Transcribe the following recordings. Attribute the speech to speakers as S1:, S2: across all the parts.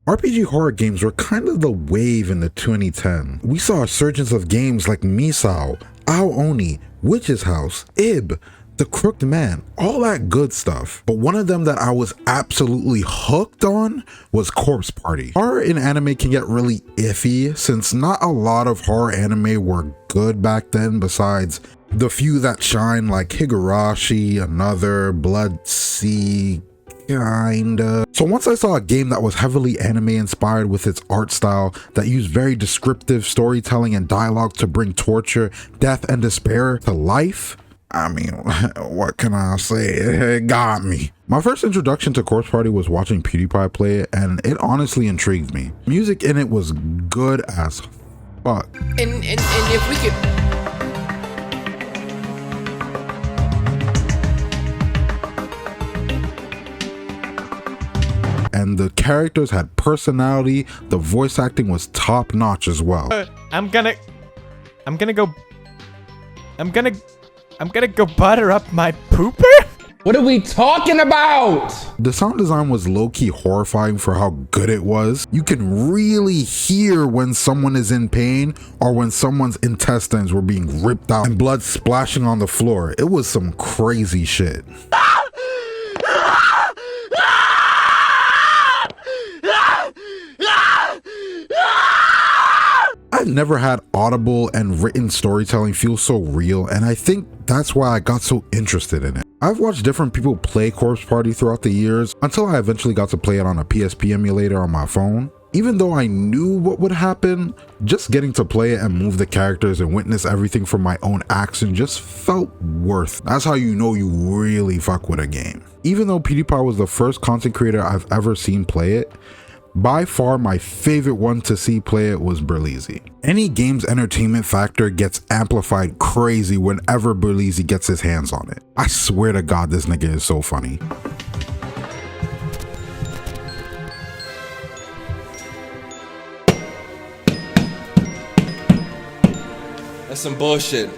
S1: RPG horror games were kind of the wave in the 2010. We saw a resurgence of games like Misao, Ao Oni, Witch's House, Ib, The Crooked Man, all that good stuff. But one of them that I was absolutely hooked on was Corpse Party. Horror in anime can get really iffy since not a lot of horror anime were good back then besides the few that shine like Higurashi, Another, Blood Sea, kinda. So once I saw a game that was heavily anime inspired with its art style that used very descriptive storytelling and dialogue to bring torture, death, and despair to life, I mean, what can I say? It got me. My first introduction to Corpse Party was watching PewDiePie play it, and it honestly intrigued me. Music in it was good as fuck.
S2: And if we could...
S1: And the characters had personality, the voice acting was top notch as well.
S3: I'm gonna go butter up my pooper?
S2: What are we talking about?
S1: The sound design was low-key horrifying for how good it was. You can really hear when someone is in pain or when someone's intestines were being ripped out and blood splashing on the floor. It was some crazy shit. I've never had audible and written storytelling feel so real, and I think that's why I got so interested in it. I've watched different people play Corpse Party throughout the years until I eventually got to play it on a PSP emulator on my phone. Even though I knew what would happen, just getting to play it and move the characters and witness everything from my own action just felt worth it. That's how you know you really fuck with a game. Even though PewDiePie was the first content creator I've ever seen play it, by far my favorite one to see play it was Berleezy. Any game's entertainment factor gets amplified crazy whenever Berleezy gets his hands on it. I swear to God, this nigga is so funny.
S2: That's some bullshit.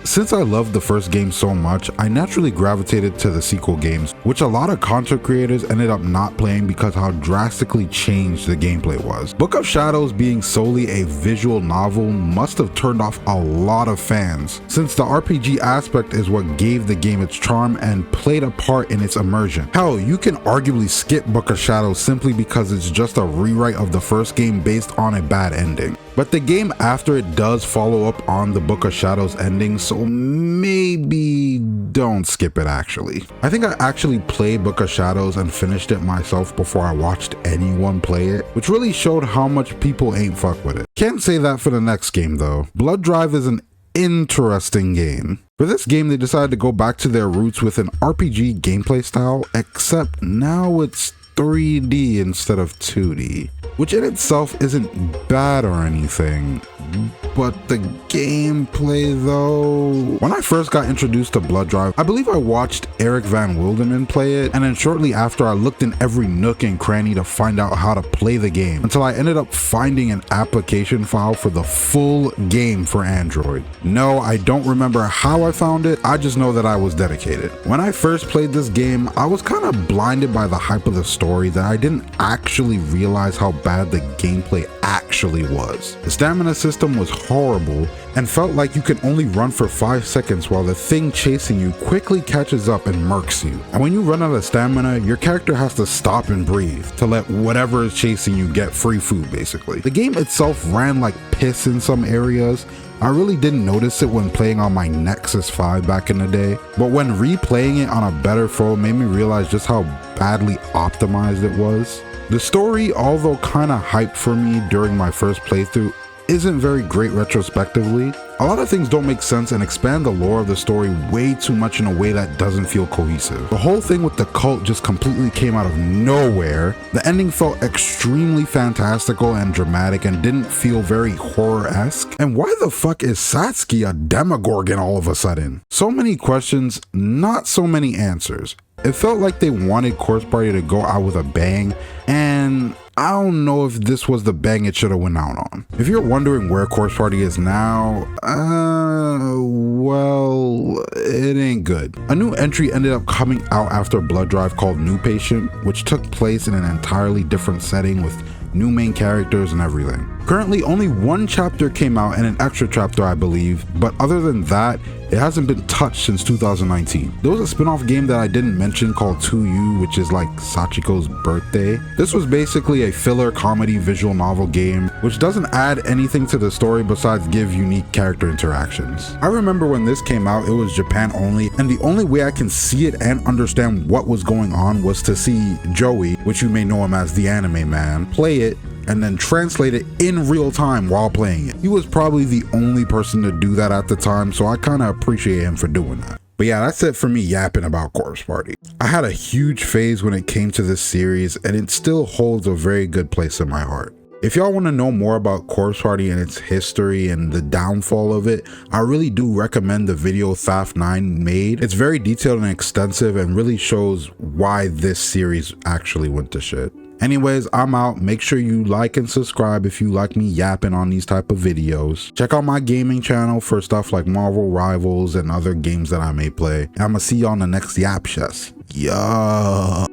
S1: Since I loved the first game so much, I naturally gravitated to the sequel games, which a lot of content creators ended up not playing because how drastically changed the gameplay was. Book of Shadows being solely a visual novel must have turned off a lot of fans, since the RPG aspect is what gave the game its charm and played a part in its immersion. Hell, you can arguably skip Book of Shadows simply because it's just a rewrite of the first game based on a bad ending. But the game after it does follow up on the Book of Shadows ending, so maybe don't skip it actually. I think I actually played Book of Shadows and finished it myself before I watched anyone play it, which really showed how much people ain't fuck with it. Can't say that for the next game though. Blood Drive is an interesting game. For this game, they decided to go back to their roots with an RPG gameplay style, except now it's 3D instead of 2D, which in itself isn't bad or anything, but the gameplay though. When I first got introduced to Blood Drive, I believe I watched Eric Van Wilderman play it, and then shortly after I looked in every nook and cranny to find out how to play the game, until I ended up finding an application file for the full game for Android. No, I don't remember how I found it, I just know that I was dedicated. When I first played this game, I was kind of blinded by the hype of the story that I didn't actually realize how bad the gameplay actually was. The stamina system was horrible and felt like you could only run for 5 seconds while the thing chasing you quickly catches up and murks you. And when you run out of stamina, your character has to stop and breathe to let whatever is chasing you get free food basically. The game itself ran like piss in some areas. I really didn't notice it when playing on my Nexus 5 back in the day, but when replaying it on a better phone made me realize just how badly optimized it was. The story, although kinda hyped for me during my first playthrough, isn't very great retrospectively. A lot of things don't make sense and expand the lore of the story way too much in a way that doesn't feel cohesive. The whole thing with the cult just completely came out of nowhere. The ending felt extremely fantastical and dramatic and didn't feel very horror-esque. And why the fuck is Satsuki a Demogorgon all of a sudden? So many questions, not so many answers. It felt like they wanted Corpse Party to go out with a bang, and I don't know if this was the bang it should have went out on. If you're wondering where Corpse Party is now, well, it ain't good. A new entry ended up coming out after Blood Drive called New Patient, which took place in an entirely different setting with new main characters and everything. Currently, only one chapter came out and an extra chapter, I believe, but other than that, it hasn't been touched since 2019. There was a spin-off game that I didn't mention called 2U, which is like Sachiko's birthday. This was basically a filler comedy visual novel game, which doesn't add anything to the story besides give unique character interactions. I remember when this came out, it was Japan only, and the only way I can see it and understand what was going on was to see Joey, which you may know him as the anime man, play it and then translate it in real time while playing it. He was probably the only person to do that at the time, so I kind of appreciate him for doing that. But yeah, that's it for me yapping about Corpse Party. I had a huge phase when it came to this series, and it still holds a very good place in my heart. If y'all want to know more about Corpse Party and its history and the downfall of it, I really do recommend the video Thaf9 made. It's very detailed and extensive and really shows why this series actually went to shit. Anyways, I'm out. Make sure you like and subscribe if you like me yapping on these type of videos. Check out my gaming channel for stuff like Marvel Rivals and other games that I may play. I'm gonna see you on the next Yap Chess. Yeah.